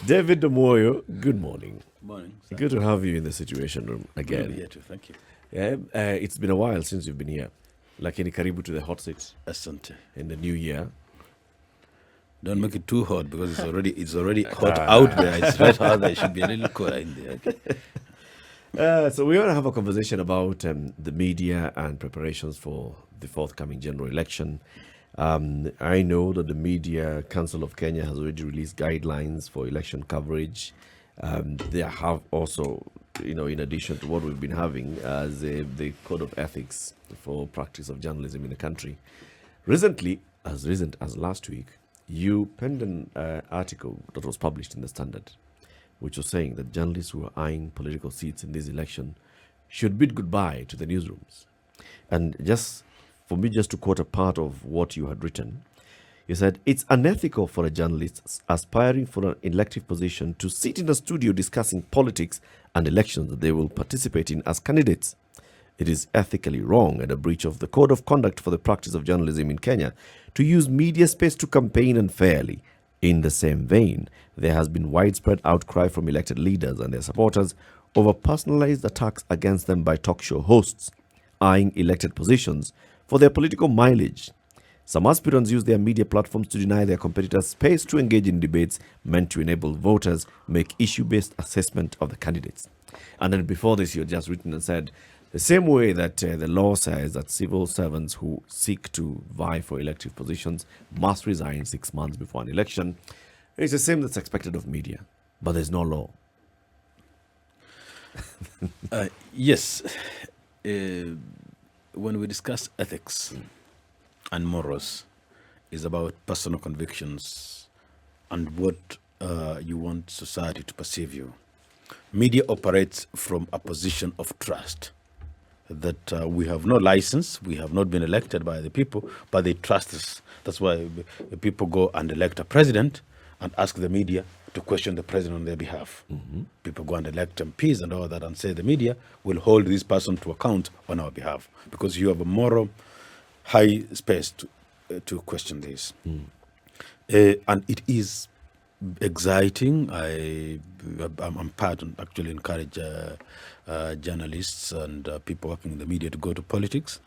David Omwoyo, good morning. Morning. Sir. Good to have you in the Situation Room again. Good to be here too. Thank you. Yeah, it's been a while since you've been here. Lakini karibu to the hot seat Asante. in the new year. Don't make it too hot because it's already hot out there. It's right out there. It should be a little cooler in there. Okay. So we want to have a conversation about the media and preparations for the forthcoming general election. I know that the Media Council of Kenya has already released guidelines for election coverage. They have also, in addition to what we've been having as the Code of Ethics for practice of journalism in the country. Recently, as recent as last week, you penned an article that was published in the Standard, which was saying that journalists who are eyeing political seats in this election should bid goodbye to the newsrooms. And just for me, just to quote a part of what you had written, you said, it's unethical for a journalist aspiring for an elective position to sit in a studio discussing politics and elections that they will participate in as candidates. It is ethically wrong and a breach of the Code of Conduct for the practice of journalism in Kenya to use media space to campaign unfairly. In the same vein, there has been widespread outcry from elected leaders and their supporters over personalized attacks against them by talk show hosts, eyeing elected positions for their political mileage. Some aspirants use their media platforms to deny their competitors space to engage in debates meant to enable voters make issue-based assessment of the candidates. And then before this, you had just written and said, the same way that the law says that civil servants who seek to vie for elective positions must resign 6 months before an election, it's the same that's expected of media, but there's no law. Yes. When we discuss ethics and morals, is about personal convictions and what you want society to perceive you. Media operates from a position of trust that we have no license, we have not been elected by the people, but they trust us. That's why people go and elect a president and ask the media to question the president on their behalf. Mm-hmm. People go and elect MPs and all that and say the media will hold this person to account on our behalf because you have a moral high space to question this. And it is exciting. I'm part and actually encourage journalists and people working in the media to go to politics.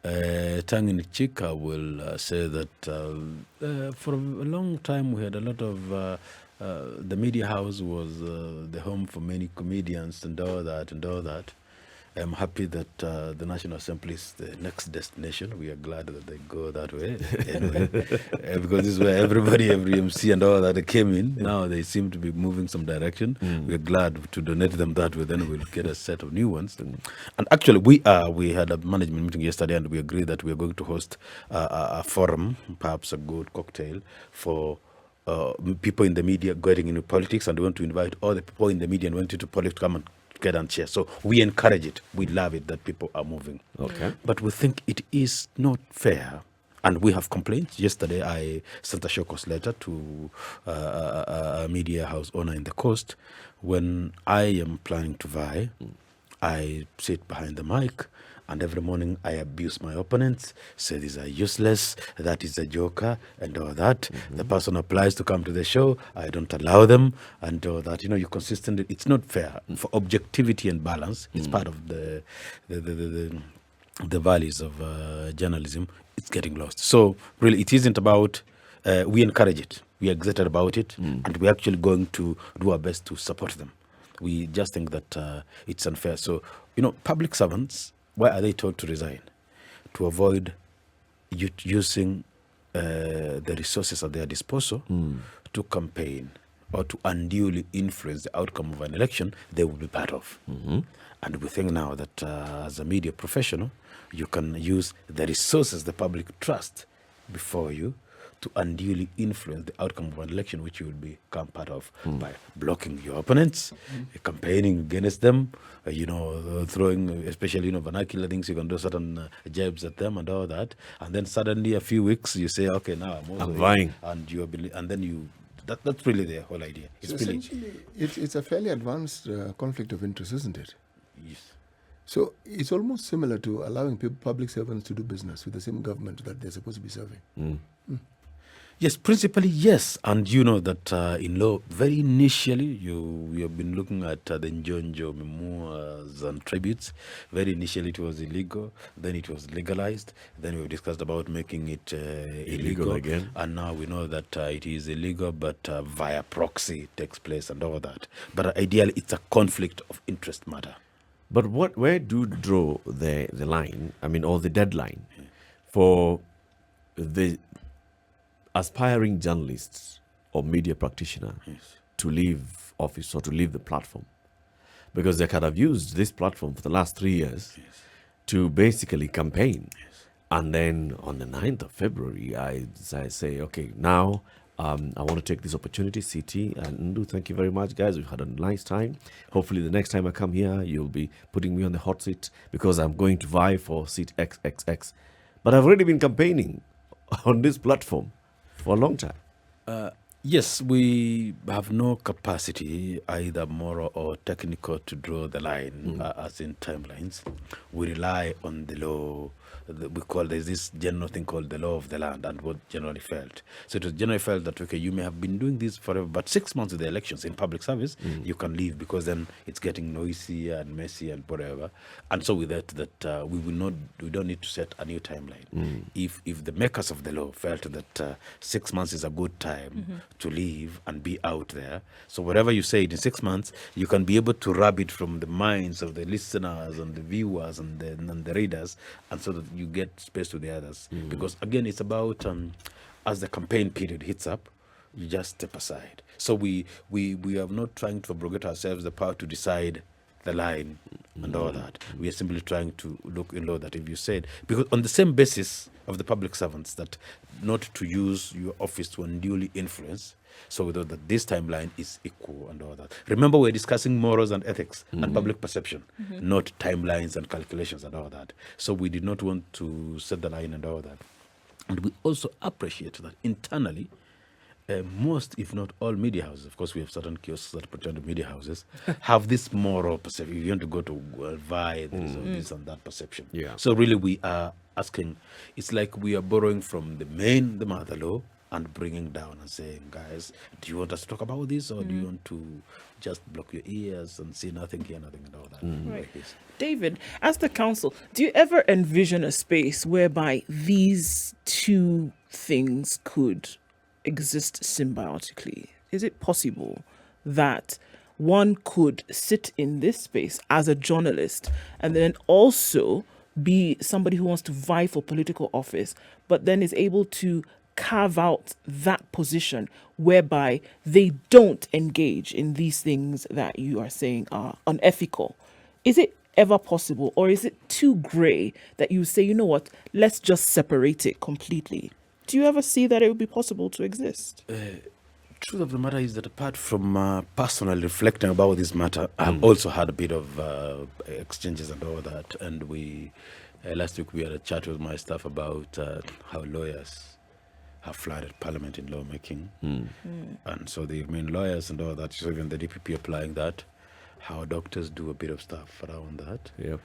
Tongue in cheek, I will say that for a long time we had a lot of the media house was the home for many comedians and all that. I'm happy that the National Assembly is the next destination. We are glad that they go that way. Anyway, because this is where every MC and all that came in. Now they seem to be moving some direction. We are glad to donate them that way. Then we'll get a set of new ones. And actually, we had a management meeting yesterday, and we agreed that we are going to host a forum, perhaps a good cocktail for people in the media getting into politics, and we want to invite all the people in the media and went into politics to come and get and share. So we encourage it. We love it that people are moving. Okay. But we think it is not fair. And we have complaints. Yesterday, I sent a showcase letter to a media house owner in the coast. When I am planning to vie, I sit behind the mic, and every morning I abuse my opponents, say these are useless, that is a joker, and all that. Mm-hmm. The person applies to come to the show, I don't allow them, and all that. You consistently, it's not fair. For objectivity and balance, it's part of the values of journalism. It's getting lost. So really, it isn't about, we encourage it. We are excited about it, and we're actually going to do our best to support them. We just think that it's unfair. So, public servants, why are they told to resign? To avoid using the resources at their disposal to campaign or to unduly influence the outcome of an election they will be part of. Mm-hmm. And we think now that as a media professional, you can use the resources the public trust before you to unduly influence the outcome of an election, which you will become part of by blocking your opponents, campaigning against them, throwing, especially, vernacular things. You can do certain jabs at them and all that. And then suddenly, a few weeks, you say, okay, now I'm vying. And then that's really the whole idea. So essentially, it's a fairly advanced conflict of interest, isn't it? Yes. So it's almost similar to allowing public servants to do business with the same government that they're supposed to be serving. Yes, principally, yes. And you know that in law, very initially, we have been looking at the Njonjo memoirs and tributes. Very initially, it was illegal. Then it was legalized. Then we discussed about making it illegal again. And now we know that it is illegal, but via proxy takes place and all that. But ideally, it's a conflict of interest matter. But where do you draw the line, or the deadline for the aspiring journalists or media practitioner to leave office or to leave the platform? Because they could have used this platform for the last 3 years to basically campaign. And then on the 9th of February, I say, okay, now I want to take this opportunity, CT and Ndu, thank you very much, guys. We've had a nice time. Hopefully the next time I come here, you'll be putting me on the hot seat because I'm going to vie for seat XXX. But I've already been campaigning on this platform for a long time. Yes, we have no capacity, either moral or technical, to draw the line as in timelines. We rely on the law. There's this general thing called the law of the land and what generally felt. So it was generally felt that, okay, you may have been doing this forever, but 6 months of the elections in public service, you can leave because then it's getting noisy and messy and whatever. And so with that we don't need to set a new timeline. If the makers of the law felt that 6 months is a good time to leave and be out there, so whatever you say in 6 months, you can be able to rub it from the minds of the listeners and the viewers and the readers, and so that you get space to the others. Because again, it's about as the campaign period hits up, you just step aside. So we are not trying to abrogate ourselves the power to decide the line and all that. We are simply trying to look in law that if you said, because on the same basis of the public servants, that not to use your office to unduly influence, so that this timeline is equal and all that. Remember, we're discussing morals and ethics and public perception, not timelines and calculations and all that. So we did not want to set the line and all that. And we also appreciate that internally, most, if not all, media houses, of course, we have certain kiosks that pretend to be media houses, have this moral perception. If you want to go to Vi, there is this and that perception. Yeah. So really, we are asking, it's like we are borrowing from the mother law, and bringing down and saying, guys, do you want us to talk about this, or do you want to just block your ears and see nothing, hear nothing, and all that? Right. David, as the council, do you ever envision a space whereby these two things could exist symbiotically? Is it possible that one could sit in this space as a journalist and then also be somebody who wants to vie for political office, but then is able to carve out that position whereby they don't engage in these things that you are saying are unethical? Is it ever possible, or is it too gray that you say, you know what, let's just separate it completely? Do you ever see that it would be possible to exist? Truth of the matter is that apart from personally reflecting about this matter, I've also had a bit of exchanges and all that. And we last week we had a chat with my staff about how lawyers have flooded Parliament in lawmaking. And so they remain lawyers and all that. So even the DPP applying that, how doctors do a bit of stuff around that. Yep.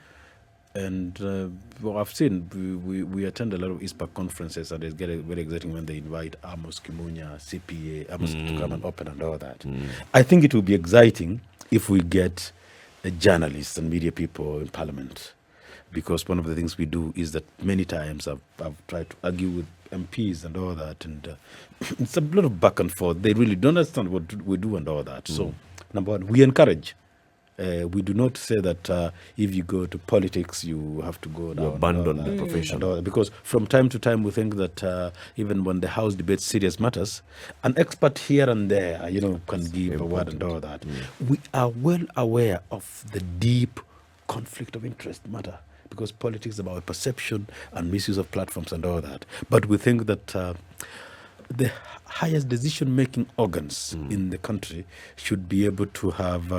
And well, I've seen, we attend a lot of ISPAC conferences, and it's very exciting when they invite Amos Kimunya, CPA, Amos to come and open and all that. I think it will be exciting if we get journalists and media people in Parliament, because one of the things we do is that many times I've tried to argue with MPs and all that, and it's a lot of back and forth. They really don't understand what we do and all that. So, number one, we encourage. We do not say that if you go to politics, you have to go down. You abandon the profession. Because from time to time, we think that even when the House debates serious matters, an expert here and there, can give a word and all that. We are well aware of the deep conflict of interest matter, because politics is about perception and misuse of platforms and all that. But we think that the highest decision-making organs in the country should be able to have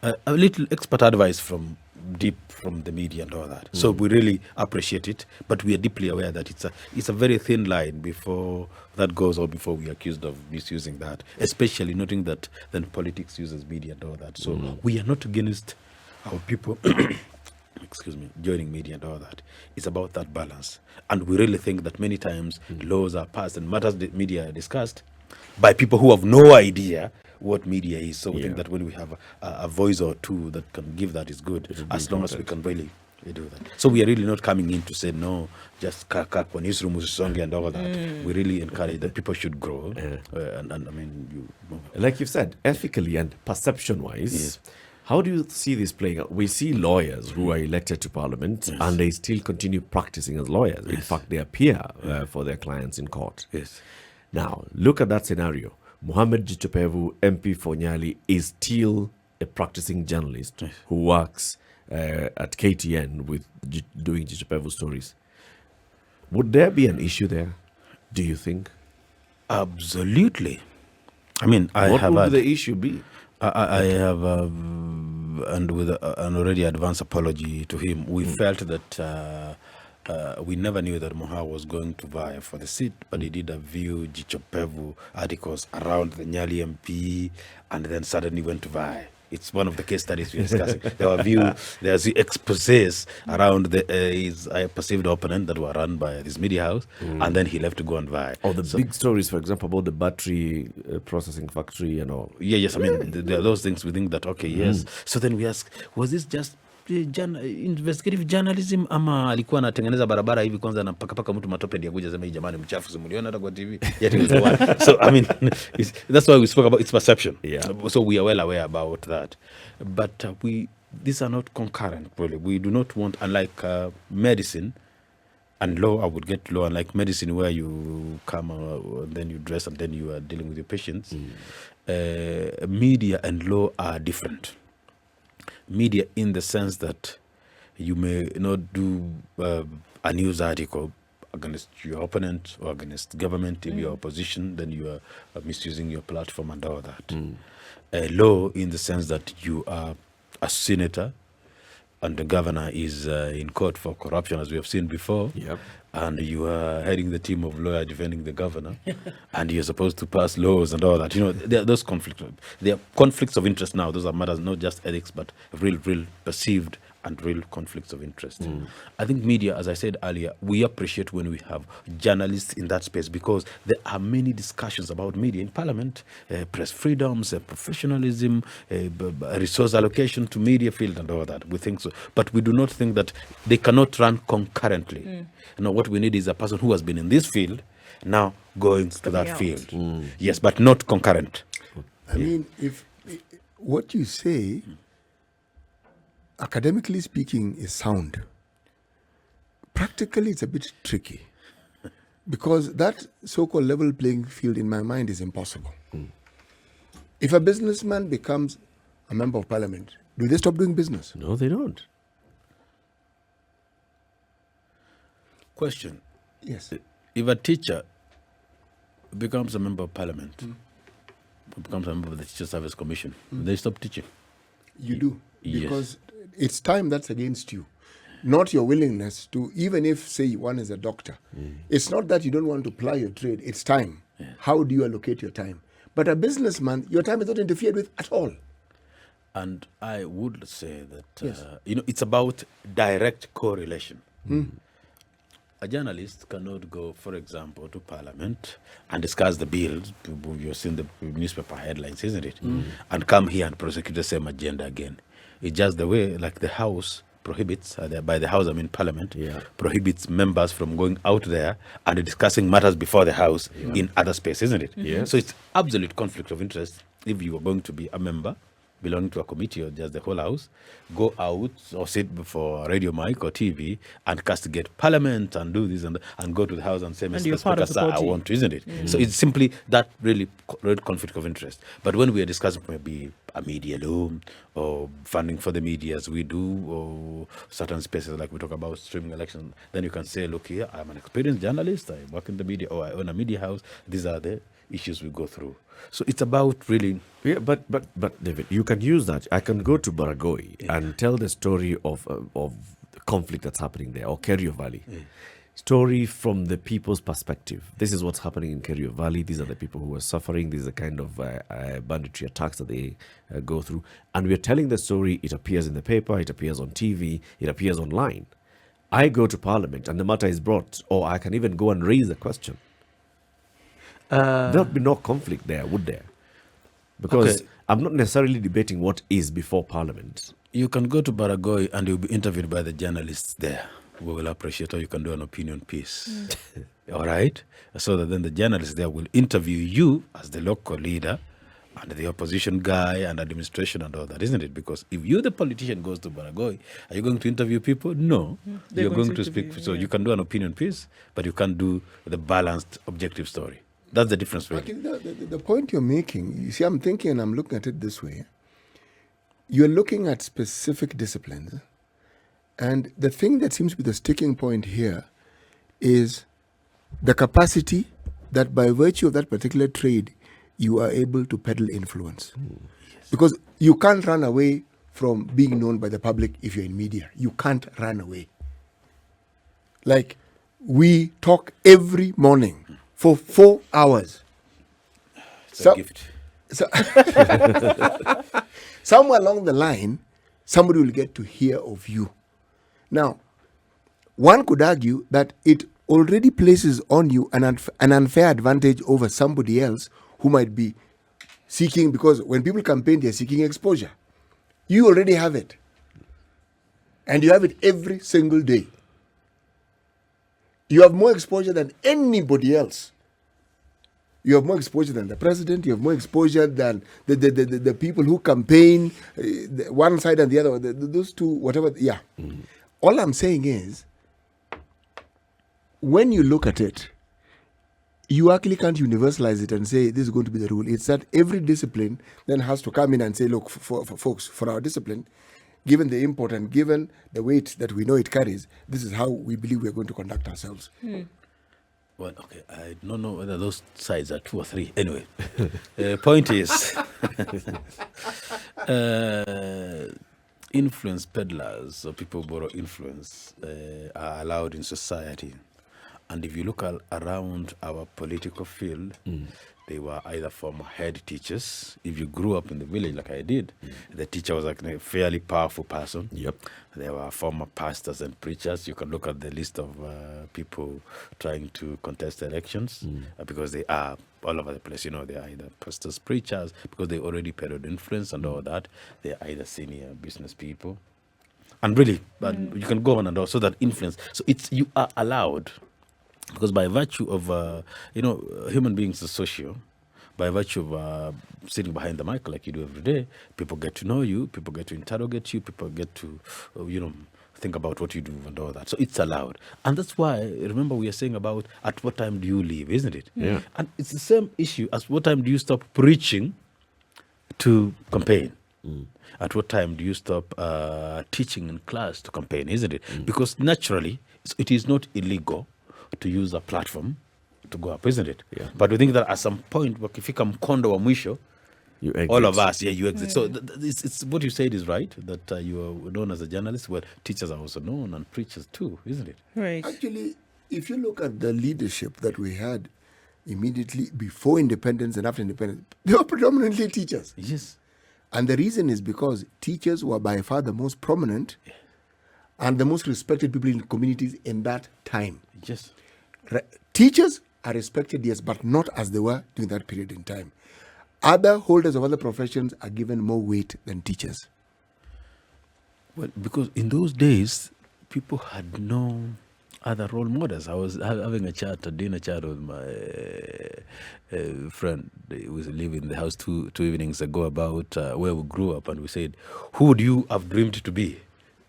a little expert advice from the media and all that. So we really appreciate it, but we are deeply aware that it's a very thin line before that goes, or before we are accused of misusing that, especially noting that then politics uses media and all that. So we are not against our people joining media and all that. It's about that balance. And we really think that many times laws are passed and matters that media are discussed by people who have no idea what media is. So we think that when we have a voice or two that can give that is good, as long as we can really do that. So we are really not coming in to say, no, just kakak kwa newsroom usonge and all that. We really encourage that people should grow. And I mean, like you've said, ethically and perception-wise, how do you see this playing out? We see lawyers who are elected to parliament and they still continue practicing as lawyers. In fact, they appear for their clients in court. Now, look at that scenario. Mohammed Jichopevu, MP for Nyali, is still a practicing journalist who works at KTN with doing Jichopevu stories. Would there be an issue there, do you think? Absolutely. I mean, what would the issue be? I have, and with an already advanced apology to him, we felt that we never knew that Moha was going to vie for the seat, but he did a few Jichopevu articles around the Nyali MP, and then suddenly went to vie. It's one of the case studies we're discussing. There's the exposés around his perceived opponent that were run by this media house, and then he left to go and vie. Or the big stories, for example, about the battery processing factory and all. Yes. I mean, there are those things we think that, okay, yes. So then we ask, was this just investigative journalism ama alikuwa anatengeneza barabara hivi kwanza na paka mtu matope ndio kuja sema hii jamani mchafu simuliona hata kwa TV yet it was the one. So I mean that's why we spoke about its perception. So we are well aware about that, but these are not concurrent really. We do not want, unlike medicine and law, I would get law, unlike medicine where you come and then you dress and then you are dealing with your patients. Media and law are different. Media in the sense that you may not do a news article against your opponent or against government. If you're opposition, then you are misusing your platform and all that. Law in the sense that you are a senator and the governor is in court for corruption, as we have seen before. And you are heading the team of lawyers defending the governor, and you're supposed to pass laws and all that. You know, there are those conflicts. There are conflicts of interest now. Those are matters, not just ethics, but real perceived and real conflicts of interest. I think media, as I said earlier, we appreciate when we have journalists in that space because there are many discussions about media in Parliament, press freedoms, professionalism, resource allocation to media field and all that. We think so. But we do not think that they cannot run concurrently. You know, what we need is a person who has been in this field now going to that field. Yes, but not concurrent. I mean, if what you say, academically speaking, is sound, practically it's a bit tricky because that so-called level playing field in my mind is impossible. If a businessman becomes a member of parliament, do they stop doing business? No, they don't. Question. Yes. If a teacher becomes a member of parliament, becomes a member of the Teacher Service Commission, they stop teaching. You do. Because it's time that's against you, not your willingness to, even if, say, one is a doctor. It's not that you don't want to ply your trade, it's time. How do you allocate your time? But a businessman, your time is not interfered with at all. And I would say that, it's about direct correlation. A journalist cannot go, for example, to Parliament and discuss the bills. You've seen the newspaper headlines, isn't it? And come here and prosecute the same agenda again. It's just the way, like the House prohibits, by the House I mean Parliament, prohibits members from going out there and discussing matters before the House in other space, isn't it? So it's absolute conflict of interest if you are going to be a member belonging to a committee or just the whole house, go out or sit before a radio mic or TV and castigate Parliament and do this and go to the house and say, Mr. Speaker, I want to, isn't it? So it's simply that really conflict of interest. But when we are discussing maybe a media law or funding for the media as we do, or certain spaces like we talk about streaming election, then you can say, look here, I'm an experienced journalist, I work in the media, or I own a media house. These are the issues we go through. So it's about really... Yeah, but David, you can use that. I can go to Baragoi and tell the story of the conflict that's happening there, or Kerio Valley. story from the people's perspective. This is what's happening in Kerio Valley. These are the people who are suffering. These are the kind of banditry attacks that they go through. And we're telling the story. It appears in the paper. It appears on TV. It appears online. I go to Parliament and the matter is brought, or I can even go and raise a question. There'll be no conflict there, would there? Because I'm not necessarily debating what is before Parliament. You can go to Baragoi and you'll be interviewed by the journalists there. We will appreciate how you can do an opinion piece. All right? So that then the journalists there will interview you as the local leader and the opposition guy and administration and all that, isn't it? Because if you, the politician, goes to Baragoi, are you going to interview people? No. You're going to speak. So you can do an opinion piece, but you can't do the balanced, objective story. That's the difference. Really. The point you're making, you see, I'm thinking and I'm looking at it this way. You're looking at specific disciplines. And the thing that seems to be the sticking point here is the capacity that by virtue of that particular trade, you are able to peddle influence. Yes. Because you can't run away from being known by the public if you're in media. You can't run away. Like, we talk every morning for 4 hours. It's a gift. Somewhere along the line, somebody will get to hear of you. Now, one could argue that it already places on you an unfair advantage over somebody else who might be seeking, because when people campaign, they're seeking exposure. You already have it. And you have it every single day. You have more exposure than anybody else. You have more exposure than the president. You have more exposure than the people who campaign, one side and the other. Those two, whatever. Yeah. Mm-hmm. All I'm saying is, when you look at it, you actually can't universalize it and say this is going to be the rule. It's that every discipline then has to come in and say, look, for folks, for our discipline, given the import and given the weight that we know it carries, this is how we believe we're going to conduct ourselves. Well, okay, I don't know whether those sides are 2 or 3. Anyway, point is, influence peddlers, or people who borrow influence, are allowed in society. And if you look around our political field, they were either former head teachers. If you grew up in the village like I did, the teacher was like a fairly powerful person. Yep. There were former pastors and preachers. You can look at the list of people trying to contest elections because they are all over the place. You know, they are either pastors, preachers, because they already peddled influence and all that. They are either senior business people. And really, you can go on and on, so that influence. So you are allowed. Because by virtue of, human beings are social, by virtue of sitting behind the mic like you do every day, people get to know you, people get to interrogate you, people get to, think about what you do and all that. So it's allowed. And that's why, remember, we are saying about at what time do you leave, isn't it? Yeah. And it's the same issue as what time do you stop preaching to campaign? At what time do you stop teaching in class to campaign, isn't it? Because naturally, it is not illegal to use a platform to go up, isn't it? Yeah. But we think that at some point, wakifika mkondo wa mwisho, you exit. all of us, you exit. So it's what you said is right, that you are known as a journalist. Well, teachers are also known, and preachers too, isn't it? Right. Actually, if you look at the leadership that we had immediately before independence and after independence, they were predominantly teachers. Yes. And the reason is because teachers were by far the most prominent and the most respected people in communities in that time. Yes. Teachers are respected, yes, but not as they were during that period in time. Other holders of other professions are given more weight than teachers. Well, because in those days, people had no other role models. I was having a dinner chat with my friend who was living in the house two evenings ago about where we grew up, and we said, who would you have dreamed to be?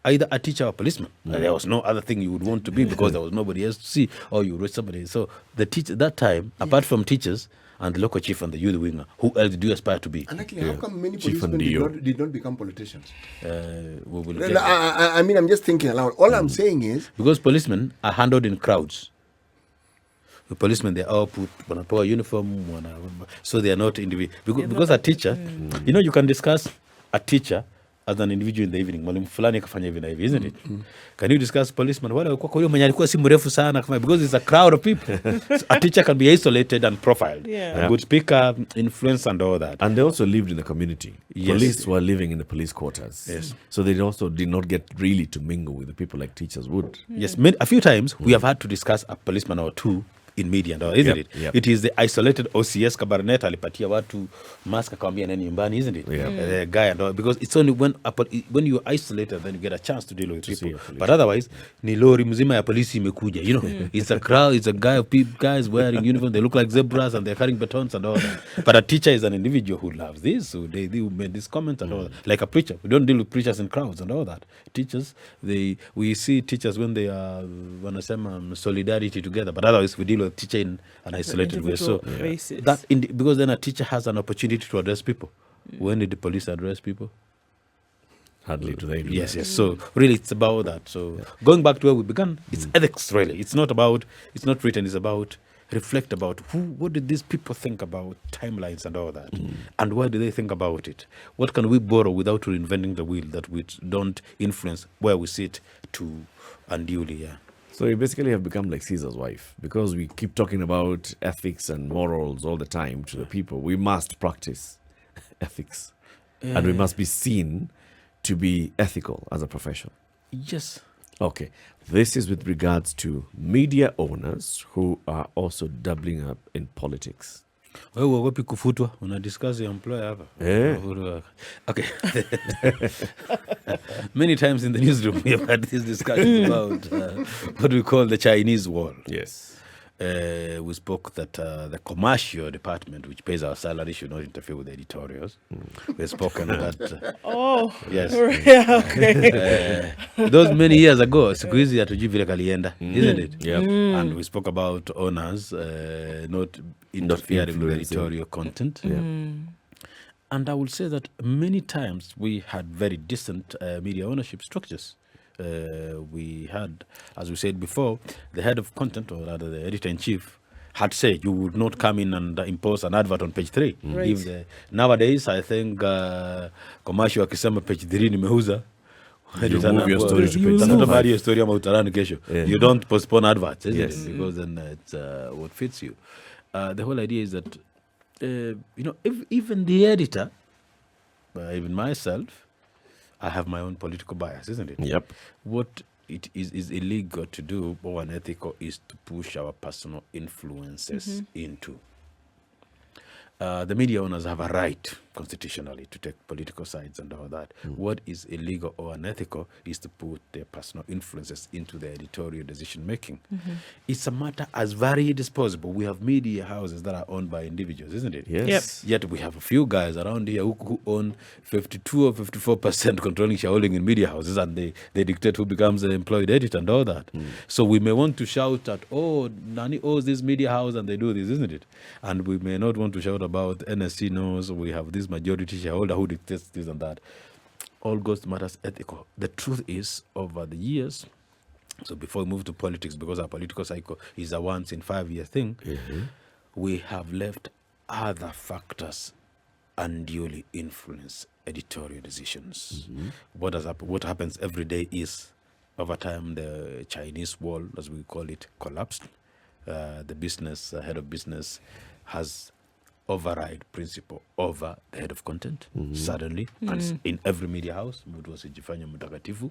Either a teacher or a policeman. And there was no other thing you would want to be because there was nobody else to see, or you read somebody. So the teacher that time, apart from teachers and the local chief and the youth winger, who else did you aspire to be? And actually, how come many policemen did not become politicians? I mean, I'm just thinking aloud. All I'm saying is, because policemen are handled in crowds. The policemen, they all put a uniform, so they are not individual. Because a teacher, you can discuss a teacher as an individual in the evening, mwalimu fulani akafanya hivi na hivi, isn't it? Can you discuss policeman? Wale walikuwa kwa hiyo mwenye alikuwa si mrefu sana kama, because it's a crowd of people. So a teacher can be isolated and profiled. Yeah. A good speaker, influence and all that. And they also lived in the community. Yes. Police were living in the police quarters. Yes. So they also did not get really to mingle with the people like teachers would. Yes, a few times we have had to discuss a policeman or two in media and all, isn't it? Yep. It is the isolated OCS Kabarnet alipatia watu mask akamwambia nani nyumbani, isn't it? The guy and all, because it's only when you're isolated then you get a chance to deal with people. But otherwise, ni lori mzima ya polisi imekuja, you know. It's a crowd, it's a guy of guys wearing uniform, they look like zebras and they're carrying batons and all that. But a teacher is an individual who loves this, so they made this comment and all that. Like a preacher, we don't deal with preachers in crowds and all that. Teachers, we see teachers when they are wanasema solidarity together, but otherwise we deal with teacher in an isolated way. So that because then a teacher has an opportunity to address people. When did the police address people? Hardly do they do Yes, that. yes. So really it's about that. So going back to where we began, it's ethics really. It's not written, it's about reflect about what did these people think about timelines and all that, and why do they think about it? What can we borrow without reinventing the wheel that we don't influence where we sit to unduly? Yeah. So you basically have become like Caesar's wife, because we keep talking about ethics and morals all the time to the people. We must practice ethics, and we must be seen to be ethical as a profession. Yes. Okay, this is with regards to media owners who are also doubling up in politics. Wewe uogopi kufutwa, una discuss your employer hapa. Okay. Many times in the newsroom we have had this discussion about what we call the Chinese wall. Yes. We spoke that the commercial department, which pays our salary, should not interfere with the editorials. We've spoken that. Yes. Yeah, okay. Those many years ago, siku hizi hatujui vile kalienda, isn't it? Yep. And we spoke about owners not interfering with editorial content. And I will say that many times we had very decent media ownership structures. We had, as we said before, the head of content, or rather the editor-in-chief, had said you would not come in and impose an advert on page 3. Right. Nowadays, I think commercial akisema page 3 nimeuza, You move your story to page Tafuta 5. mahali your story ama utarani kesho. You don't postpone adverts, isn't Yes. it? Because then it's what fits you. The whole idea is that, if even the editor, even myself, I have my own political bias, isn't it? Yep. What it is illegal to do or unethical is to push our personal influences into. The media owners have a right constitutionally to take political sides and all that. What is illegal or unethical is to put their personal influences into the editorial decision making. It's a matter as varied as possible. We have media houses that are owned by individuals, isn't it? Yes. Yet we have a few guys around here who own 52 or 54% controlling shareholding in media houses, and they dictate who becomes the employed editor and all that. So we may want to shout at, oh, Nani owes this media house and they do this, isn't it? And we may not want to shout about NSC knows we have this majority shareholder who dictates this and that. All goes to matters ethical. The truth is, over the years, so before we move to politics, because our political cycle is a once in 5 year thing, we have left other factors unduly influence editorial decisions. What happens every day is, over time, the Chinese wall, as we call it, collapsed. The business head of business has override principle over the head of content suddenly, and in every media house, mtu asijifanye mtakatifu.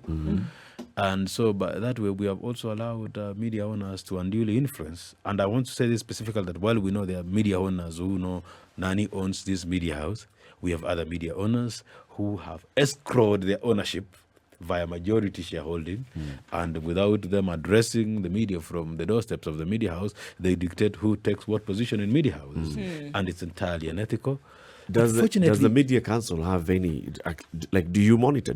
And so by that way, we have also allowed media owners to unduly influence. And I want to say this specifically, that while we know there are media owners who know Nani owns this media house, we have other media owners who have escrowed their ownership via majority shareholding, and without them addressing the media from the doorsteps of the media house, they dictate who takes what position in media houses, and it's entirely unethical. Does the media council have any, like, do you monitor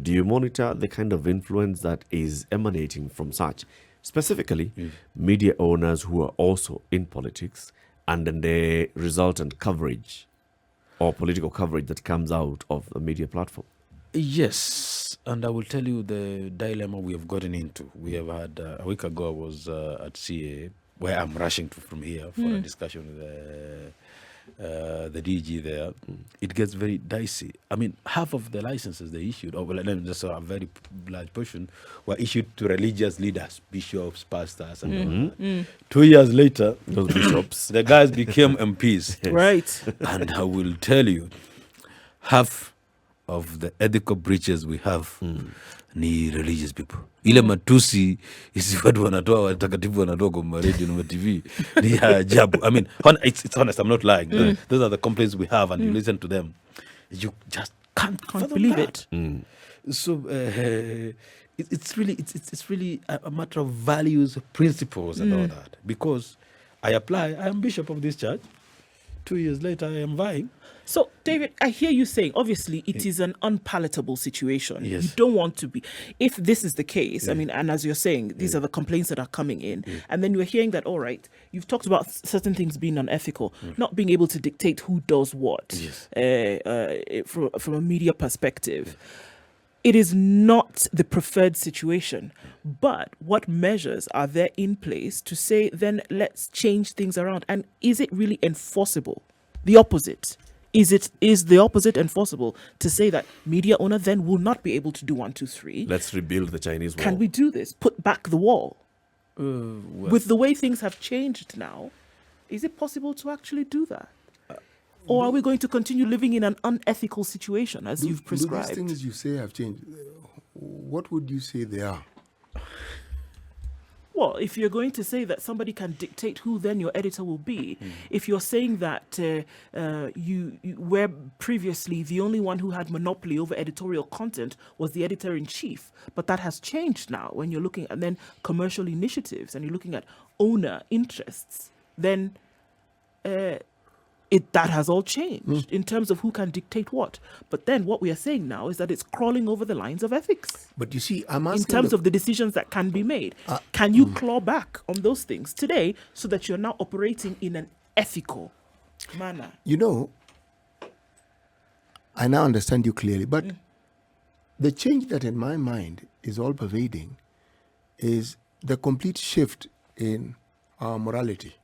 the kind of influence that is emanating from such, specifically media owners who are also in politics, and then the resultant coverage or political coverage that comes out of the media platform? Yes, and I will tell you the dilemma we have gotten into. We have had, a week ago I was at CA, where I'm rushing from here for a discussion with the DG there, it gets very dicey. I mean, half of the licenses they issued, or well, let me just say a very large portion, were issued to religious leaders, bishops, pastors, and all that. 2 years later, Those bishops. the guys became MPs. Right. And I will tell you, half of the ethical breaches we have ni religious people. Ile matusi isi watu wanatoa watakatifu wanatoa kwa radio na TV ni ajabu. I mean, it's honest, I'm not lying. Those are the complaints we have, and you listen to them, you just can't Believe that. it. So it's really a matter of values, principles, and all that. Because I am bishop of this church. 2 years later, I am vying. So, David, I hear you saying, obviously, it is an unpalatable situation. Yes. You don't want to be. If this is the case, I mean, and as you're saying, these are the complaints that are coming in. And then you're hearing that, all right, you've talked about certain things being unethical, not being able to dictate who does what from a media perspective. It is not the preferred situation. But what measures are there in place to say, then let's change things around? And is it really enforceable? The opposite. Is the opposite enforceable to say that media owner then will not be able to do 1, 2, 3? Let's rebuild the Chinese wall. Can we do this? Put back the wall? With the way things have changed now, is it possible to actually do that? Or are we going to continue living in an unethical situation as you've prescribed? Do these things you say have changed? What would you say they are? Well, if you're going to say that somebody can dictate who then your editor will be, if you're saying that you where previously the only one who had monopoly over editorial content was the editor-in-chief, but that has changed now when you're looking at then commercial initiatives and you're looking at owner interests, then that has all changed in terms of who can dictate what. But then what we are saying now is that it's crawling over the lines of ethics. But you see, I'm asking... In terms of the decisions that can be made. Can you claw back on those things today so that you're now operating in an ethical manner? You know, I now understand you clearly, but the change that in my mind is all pervading is the complete shift in our morality.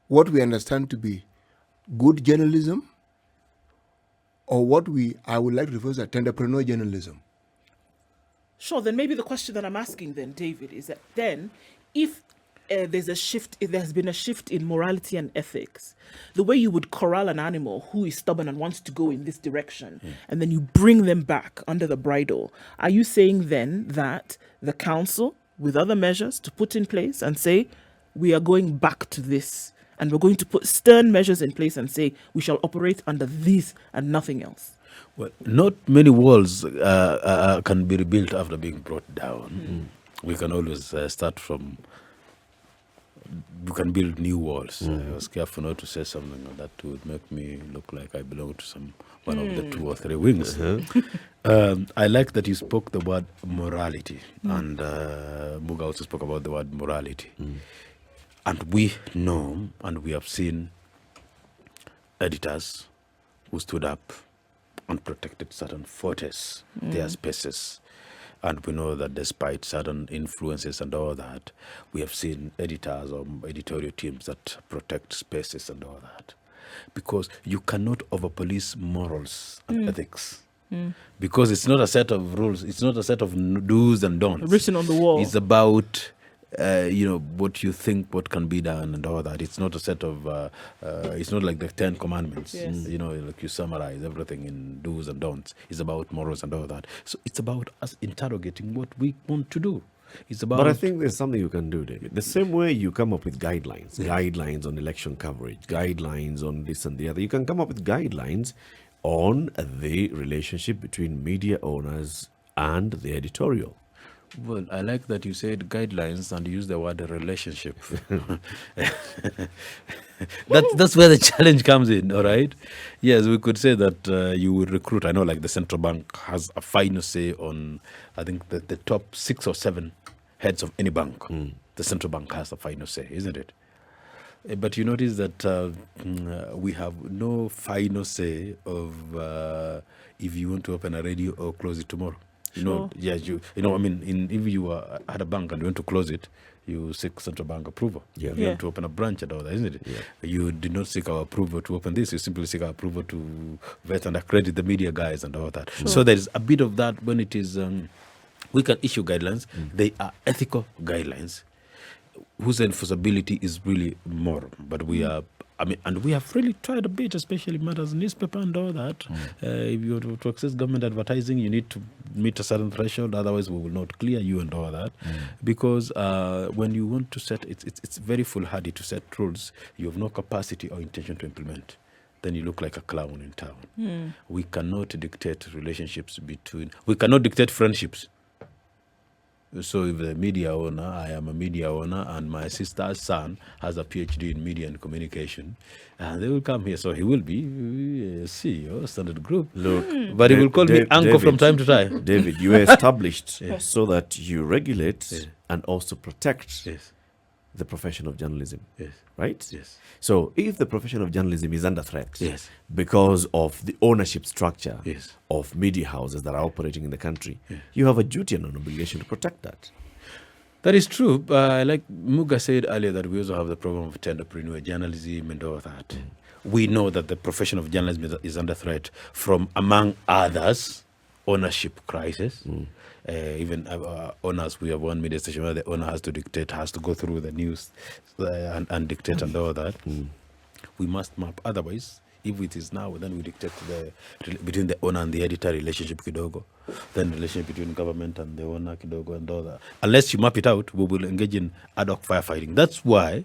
What we understand to be good journalism, or what I would like to refer to as entrepreneur journalism. Sure, then maybe the question that I'm asking then, David, is that then if there's a shift, if there's been a shift in morality and ethics, the way you would corral an animal who is stubborn and wants to go in this direction, and then you bring them back under the bridle, are you saying then that the council, with other measures to put in place and say, we are going back to this, and we're going to put stern measures in place and say we shall operate under this and nothing else? Well, not many walls can be rebuilt after being brought down. We can always start from... We can build new walls. I was careful not to say something that would make me look like I belong to one of the 2 or 3 wings. I like that you spoke the word morality, and Muga also spoke about the word morality. And we know, and we have seen editors who stood up and protected certain fortes, their spaces. And we know that despite certain influences and all that, we have seen editors or editorial teams that protect spaces and all that. Because you cannot over-police morals and ethics. Because it's not a set of rules, it's not a set of do's and don'ts. Written on the wall. It's about... what you think, what can be done and all that. It's not a set of, it's not like the 10 commandments, like you summarize everything in do's and don'ts. It's about morals and all that. So it's about us interrogating what we want to do. It's about... But I think there's something you can do, David. The same way you come up with guidelines on election coverage, guidelines on this and the other, you can come up with guidelines on the relationship between media owners and the editorial. Well, I like that you said guidelines and you use the word relationship. That's where the challenge comes in, all right? Yes, we could say that you would recruit. I know like the central bank has a final say on, I think, the top 6 or 7 heads of any bank. The central bank has a final say, isn't it? But you notice that we have no final say of if you want to open a radio or close it tomorrow. If you were at a bank and you want to close it, you seek central bank approval. Yeah. You Yeah. have to open a branch and all that, isn't it? You did not seek our approval to open this. You simply seek our approval to vet and accredit the media guys and all that. So there is a bit of that when it is. We can issue guidelines. They are ethical guidelines whose enforceability is really moral. But we are, and we have really tried a bit, especially matters newspaper and all that. If you want to access government advertising, you need to meet a certain threshold. Otherwise, we will not clear you and all that. Because when you want to set, it's very foolhardy to set rules you have no capacity or intention to implement. Then you look like a clown in town. We cannot dictate relationships between. We cannot dictate friendships. So if the media owner, I am a media owner, and my sister's son has a PhD in media and communication, and they will come here. So he will be CEO, Standard Group. Look, But he will call me uncle from time to time. David, you were established so that you regulate and also protect Yes, the profession of journalism, yes, right? yes. So if the profession of journalism is under threat Yes. because of the ownership structure Yes. of media houses that are operating in the country, you have a duty and an obligation to protect that. That is true. Like Muga said earlier, that we also have the problem of tenderpreneur journalism and all that. We know that the profession of journalism is under threat from, among others, ownership crisis. Even owners, we have one media station where the owner has to dictate, has to go through the news and dictate and all that. We must map. Otherwise, if it is now, then we dictate between the owner and the editor relationship kidogo, then relationship between government and the owner kidogo and all that. Unless you map it out, we will engage in ad hoc firefighting. That's why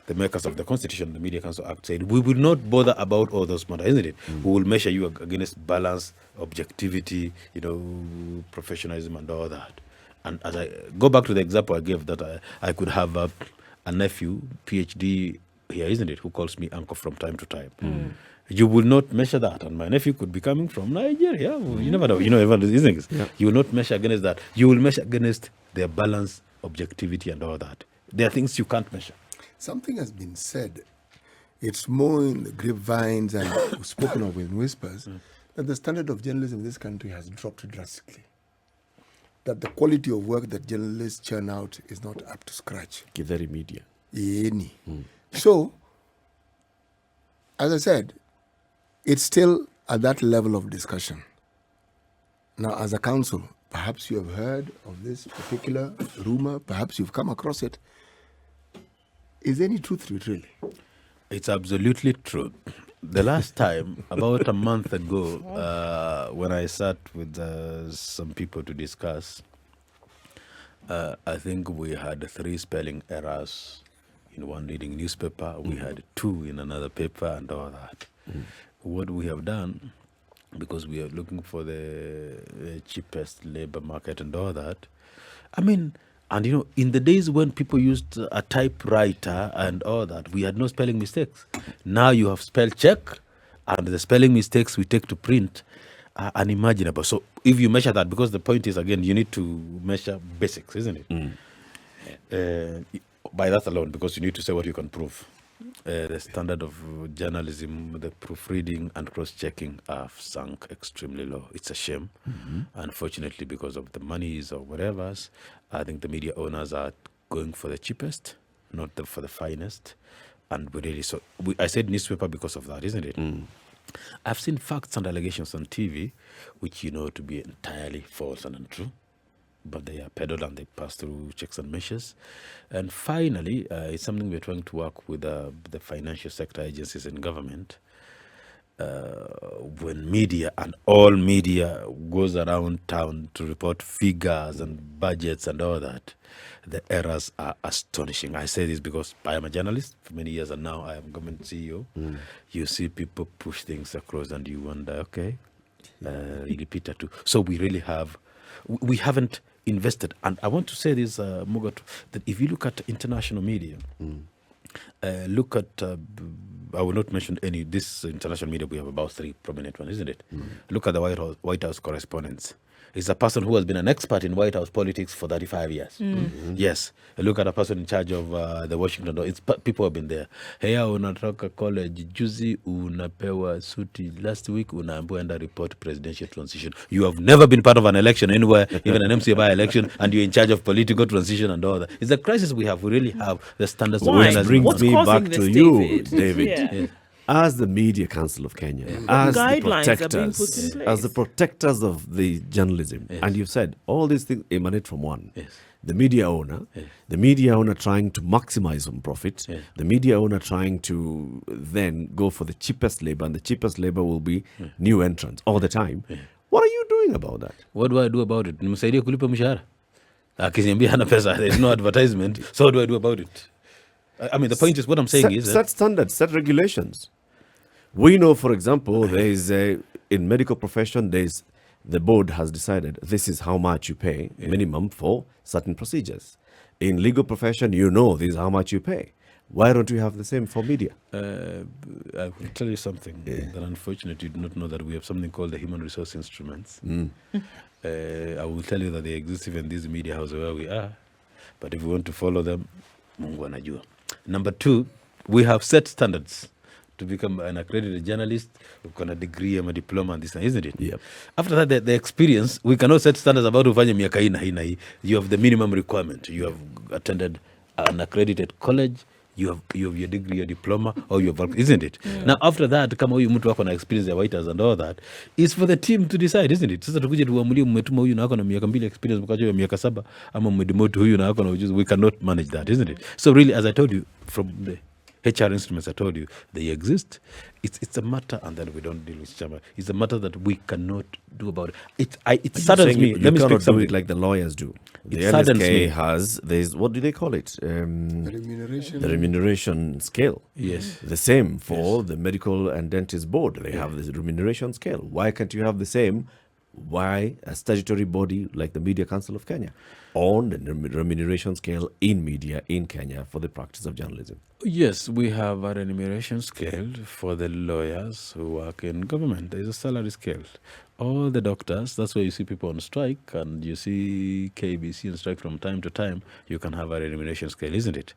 the makers of the Constitution, the Media Council Act, said we will not bother about all those matters, isn't it? We will measure you against balance, objectivity, professionalism and all that. And as I go back to the example I gave, that I could have a nephew, PhD here, isn't it, who calls me uncle from time to time. You will not measure that. And my nephew could be coming from Nigeria. You never know. Everyone these things. You will not measure against that. You will measure against their balance, objectivity and all that. There are things you can't measure. Something has been said, it's more in the grapevines and spoken of in whispers, that the standard of journalism in this country has dropped drastically. That the quality of work that journalists churn out is not up to scratch. Kitheri media. Any. So, as I said, it's still at that level of discussion. Now, as a council, perhaps you have heard of this particular rumor, perhaps you've come across it. Is there any truth to it, really? It's absolutely true. The last time, about a month ago, when I sat with some people to discuss, I think we had 3 spelling errors in one leading newspaper. We had 2 in another paper and all that. What we have done, because we are looking for the cheapest labor market and all that, and in the days when people used a typewriter and all that, we had no spelling mistakes. Now you have spell check, and the spelling mistakes we take to print are unimaginable. So if you measure that, because the point is, again, you need to measure basics, isn't it? By that alone, because you need to say what you can prove. The standard of journalism, the proofreading and cross-checking have sunk extremely low. It's a shame. Unfortunately, because of the monies or whatever, I think the media owners are going for the cheapest, not for the finest. And I said newspaper because of that, isn't it? I've seen facts and allegations on TV, which to be entirely false and untrue. But they are peddled and they pass through checks and measures. And finally, it's something we're trying to work with the financial sector agencies in government. When media and all media goes around town to report figures and budgets and all that, the errors are astonishing. I say this because I am a journalist for many years, and now I am government CEO. You see people push things across and you wonder, okay, repeater too. So we really we haven't invested. And I want to say this, Mugato, that if you look at international media, Look at, I will not mention any, this international media, we have about 3 prominent ones, isn't it? Look at the White House correspondents. He's a person who has been an expert in White House politics for 35 years. Yes. Look at a person in charge of the Washington. People have been there. Hey, unatoka college, juzi unapewa suti. Last week unaambiwa enda report presidential transition. You have never been part of an election anywhere, even an MCK election, and you're in charge of political transition and all that. It's a crisis we have. We really have the standards. Which brings What's me causing back this, to you, David? David. Yeah. As the Media Council of Kenya, as the Guidelines are being put protectors, in as the place. protectors of the journalism, and you've said all these things emanate from one. The media owner, trying to maximize on profit, the media owner trying to then go for the cheapest labor, and the cheapest labor will be new entrants all the time. What are you doing about that? What do I do about it? Nimsaidie kulipa mshahara. Akiniambia hana pesa, there's no advertisement. So what do I do about it? I mean, the point is, what I'm saying is set standards, set regulations. We know, for example, there is in medical profession, the board has decided this is how much you pay minimum for certain procedures. In legal profession, you know this is how much you pay. Why don't we have the same for media? I will tell you something that unfortunately you do not know, that we have something called the human resource instruments. I will tell you that they exist even in this media house where we are. But if we want to follow them, Mungu anajua. Number 2, we have set standards to become an accredited journalist. We've got a degree and a diploma and this, isn't it? Yep. After that, the experience, we cannot set standards about ufanye miaka hii na hii na hii. You have the minimum requirement. You have attended an accredited college. You have your degree, your diploma, or your work, isn't it? Now, after that, kama huyu mtu wako na experience ya White House and all that, it's for the team to decide, isn't it? Sasa tukuje tuamulie mmetuma huyu na wako na miaka 2 experience, mkacho ya miaka 7, ama mmedemote huyu na wako na ujuzi. We cannot manage that, isn't it? So really, as I told you, from the HR instruments, I told you, they exist. It's a matter, and then we don't deal with Chama. It's a matter that we cannot do about it. It saddens me. Let me speak do something. it like the lawyers do. The It saddens NSK me. has, there's, what do they call it? The remuneration. The remuneration scale. Yes. The same for the medical and dentist board. They have this remuneration scale. Why can't you have the same? Why a statutory body like the Media Council of Kenya on the remuneration scale in media in Kenya for the practice of journalism? Yes, we have a remuneration scale for the lawyers who work in government. There's a salary scale. All the doctors, that's why you see people on strike, and you see KBC on strike from time to time. You can have a remuneration scale, isn't it?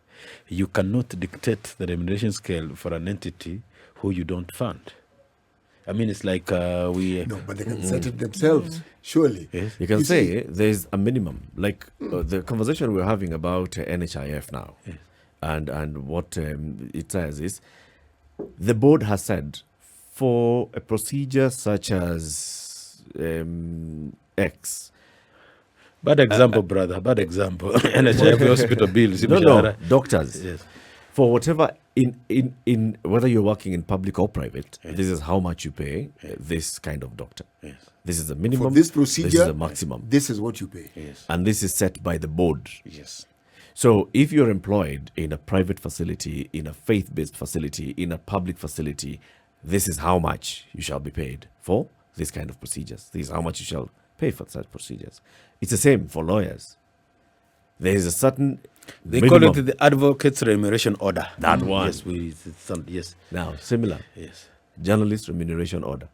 You cannot dictate the remuneration scale for an entity who you don't fund. I mean, it's like we... No, but they can set it themselves, surely. Yes. You can You say see- there's a minimum, like the conversation we're having about NHIF now, Yes. and what it says is the board has said for a procedure such as X. Bad example, brother. Bad example. NHIF hospital bills. No, doctors. Yes. For whatever in whether you're working in public or private, this is how much you pay this kind of doctor. Yes. This is the minimum. For this procedure, this is the maximum, this is what you pay. Yes. and this is set by the board. Yes. So if you're employed in a private facility, in a faith-based facility, in a public facility, this is how much you shall be paid for this kind of procedures. This is how much you shall pay for such procedures. It's the same for lawyers. There is a certain They minimum. call it the Advocates Remuneration Order. That one. Yes, yes. Now, similar. Yes. Journalist remuneration order.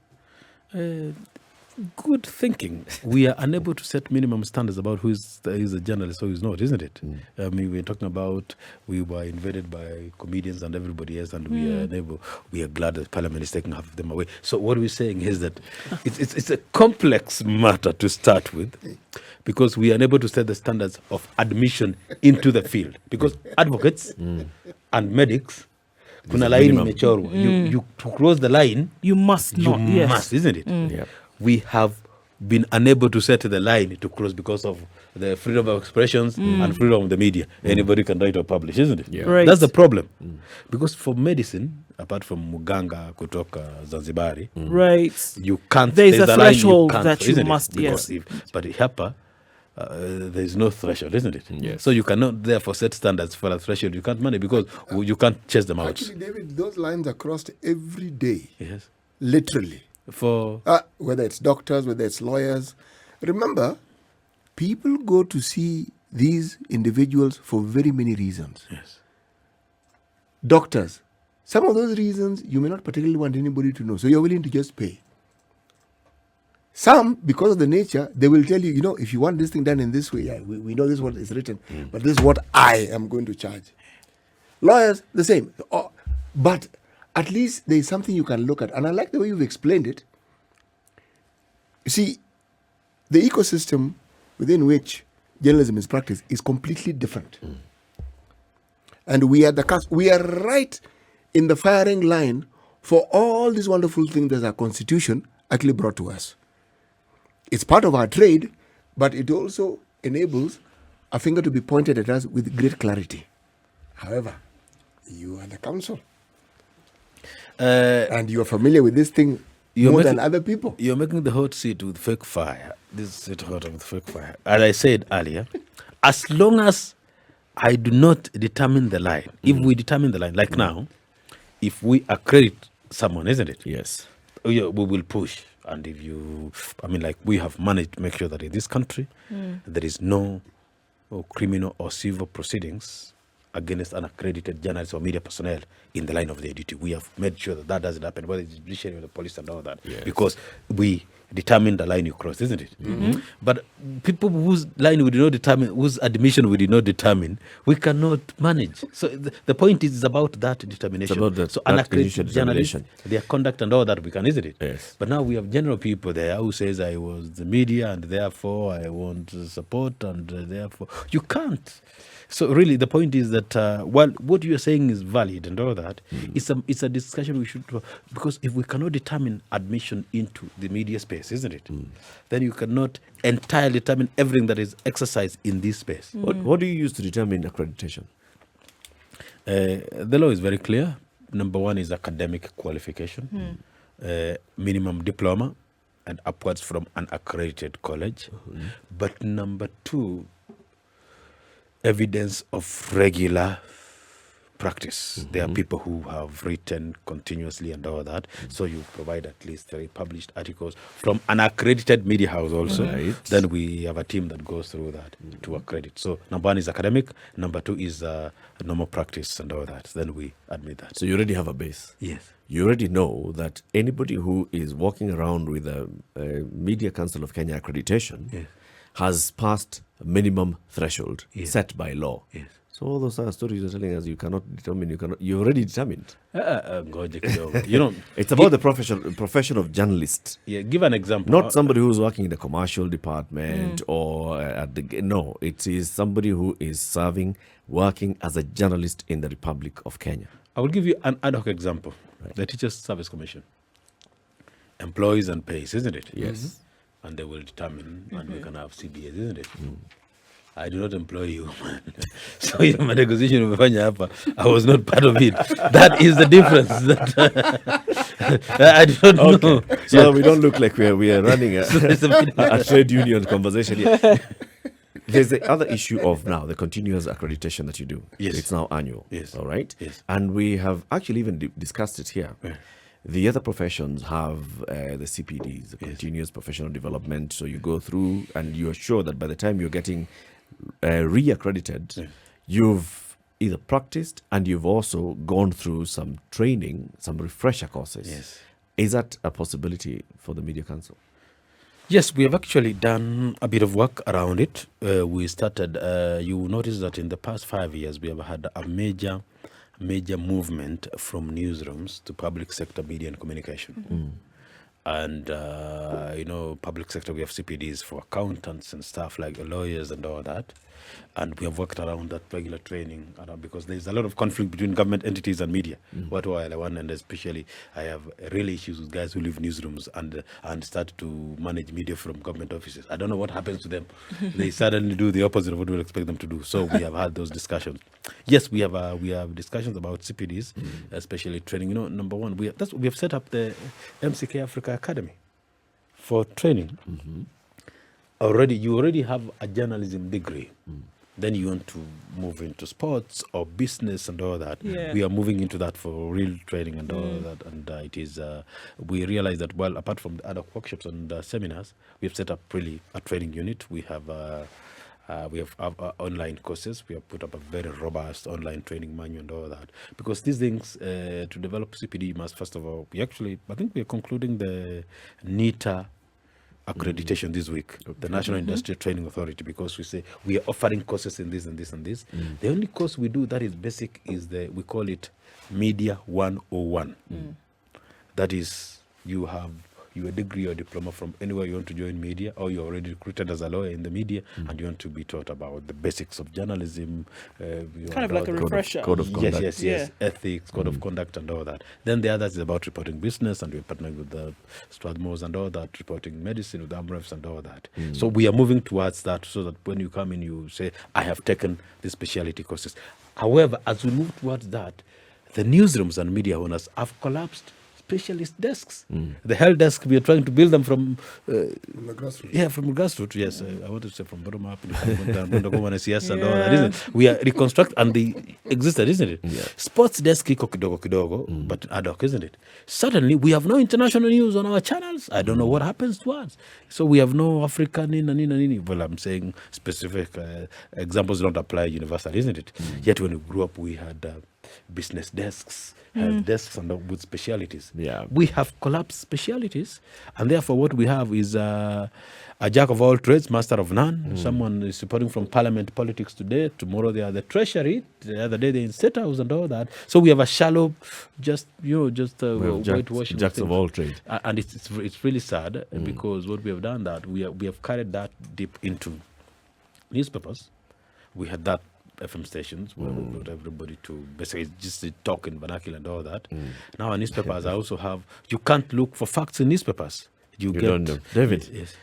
Good thinking. We are unable to set minimum standards about who is a journalist, who is not, isn't it? I mean, we're talking about we were invaded by comedians and everybody else, and we are unable. We are glad that Parliament is taking half of them away. So what we're saying is that it's a complex matter to start with, because we are unable to set the standards of admission into the field. Because advocates and medics, kuna line minimum. imechorwa. You to cross the line, You must you not. Yes. must, isn't it? Yeah. We have been unable to set the line to cross because of the freedom of expressions and freedom of the media. Anybody can write or publish, isn't it? Yeah. Right. That's the problem. Because for medicine, apart from Muganga kutoka Zanzibari, Right. you can't. There's a line threshold can't, that you isn't it? must, Because yes. but HAPA, there is no threshold, isn't it? Yes. So you cannot therefore set standards for a threshold. You can't manage because you can't chase them out. Actually, David, those lines are crossed every day, Yes. literally. For Whether it's doctors, whether it's lawyers. Remember, people go to see these individuals for very many reasons. yes. doctors. Some of those reasons you may not particularly want anybody to know, so you're willing to just pay. Some, because of the nature, they will tell you, you know, if you want this thing done in this way, yeah, we know this is what is written, but this is what I am going to charge. Lawyers, the same. But at least there is something you can look at. And I like the way you've explained it. You see, the ecosystem within which journalism is practiced is completely different. And we are we are right in the firing line for all these wonderful things that our constitution actually brought to us. It's part of our trade, but it also enables a finger to be pointed at us with great clarity. However, you are the council. And you are familiar with this thing more than other people. You're making the hot seat with fake fire. This is it hot with fake fire. As I said earlier, as long as I do not determine the line, if we determine the line, like now, if we accredit someone, isn't it? Yes. We will push. And if you, like we have managed to make sure that in this country, there is no criminal or civil proceedings against an accredited journalist or media personnel in the line of their duty. We have made sure that doesn't happen, whether it's judiciary or the police and all that, because we determine the line you cross, isn't it? But people whose line we did not determine, whose admission we did not determine, we cannot manage. So the point is about that determination. It's about so unaccredited journalists, their conduct and all that we can, isn't it? Yes. But now we have general people there who says I was the media and therefore I want support and therefore you can't. So really, the point is that while what you are saying is valid and all that, it's a discussion we should do, because if we cannot determine admission into the media space, isn't it? Then you cannot entirely determine everything that is exercised in this space. What do you use to determine accreditation? The law is very clear. Number one is academic qualification, minimum diploma, and upwards from an accredited college. But number two, evidence of regular practice. There are people who have written continuously and all that. So you provide at least 3 published articles from an accredited media house also. Then we have a team that goes through that to accredit. So number one is academic. Number two is normal practice and all that. Then we admit that. So you already have a base. Yes. You already know that anybody who is walking around with a Media Council of Kenya accreditation has passed a minimum threshold set by law. Yes. So all those other stories you're telling us you cannot determine, you already determined. You know, it's about the profession of journalist. Yeah, give an example. Not somebody who's working in the commercial department or it is somebody who is working as a journalist in the Republic of Kenya. I will give you an ad hoc example. The Teachers Service Commission employs and pays, isn't it? Yes. And they will determine, and we can have CBAs, isn't it? I do not employ you, man. So my negotiation umefanya hapa, I was not part of it. That is the difference. I don't know. So we don't look like we are running a trade union conversation here. There's the other issue of now the continuous accreditation that you do. Yes. It's now annual. Yes. All right. Yes. And we have actually even discussed it here. The other professions have the CPDs, the continuous professional development. So you go through and you're sure that by the time you're getting re-accredited, you've either practiced and you've also gone through some training, some refresher courses. Yes. Is that a possibility for the Media Council? Yes, we have actually done a bit of work around it. We started, you will notice that in the past 5 years, we have had a major movement from newsrooms to public sector media and communication. And, public sector, we have CPDs for accountants and stuff like lawyers and all that. And we have worked around that regular training because there's a lot of conflict between government entities and media. And especially I have real issues with guys who live in newsrooms and start to manage media from government offices. I don't know what happens to them. They suddenly do the opposite of what we expect them to do. So we have had those discussions. Yes, we have discussions about CPDs, especially training. Number one, we have set up the MCK Africa Academy for training. You already have a journalism degree. Then you want to move into sports or business and all that. We are moving into that for real training and all that. And it is, we realize that, apart from the other workshops and seminars, we have set up really a training unit. We have We have online courses. We have put up a very robust online training manual and all that. Because these things, to develop CPD, you must, first of all, I think we are concluding the NITA accreditation this week, the National Industrial Training Authority, because we say we are offering courses in this and this and this. The only course we do that is basic is we call it Media 101. That is, you have your degree or diploma from anywhere you want to join media, or you're already recruited as a lawyer in the media, and you want to be taught about the basics of journalism. Kind of like a refresher. Code of conduct. Yes. Yeah. Ethics, code of conduct and all that. Then the others is about reporting business, and we're partnering with the Strathmores and all that, reporting medicine with AMREFs and all that. So we are moving towards that, so that when you come in, you say, I have taken the specialty courses. However, as we move towards that, the newsrooms and media owners have collapsed specialist desks. The help desk, we are trying to build them from the grassroots. Yeah, from grassroots, yes. I want to say from bottom up, and all that, isn't it? We are reconstruct, and they existed, isn't it? Yeah. Sports desk, iko kidogo, but ad hoc, isn't it? Suddenly, we have no international news on our channels. I don't know what happens to us. So we have no African, nini. Well, I'm saying specific examples don't apply universally, isn't it? Yet when we grew up, we had business desks, health desks, and with specialities. Yeah. We have collapsed specialities, and therefore what we have is a jack of all trades, master of none. Someone is reporting from parliament politics today, tomorrow they are the treasury, the other day they're in state house and all that. So we have a shallow, whitewashing. Jacks of all trade. And it's really sad, because what we have done, that we have carried that deep into newspapers. We had that FM stations where we brought everybody to basically just talk in vernacular and all that. Now our newspapers also have, you can't look for facts in newspapers. You don't know. David, Yes.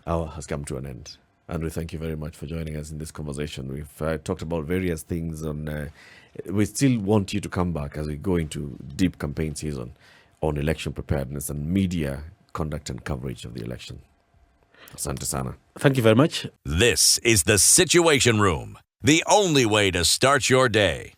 hour has come to an end. And we thank you very much for joining us in this conversation. We've talked about various things we still want you to come back as we go into deep campaign season on election preparedness and media conduct and coverage of the election. Asante sana. Thank you very much. This is the Situation Room, the only way to start your day.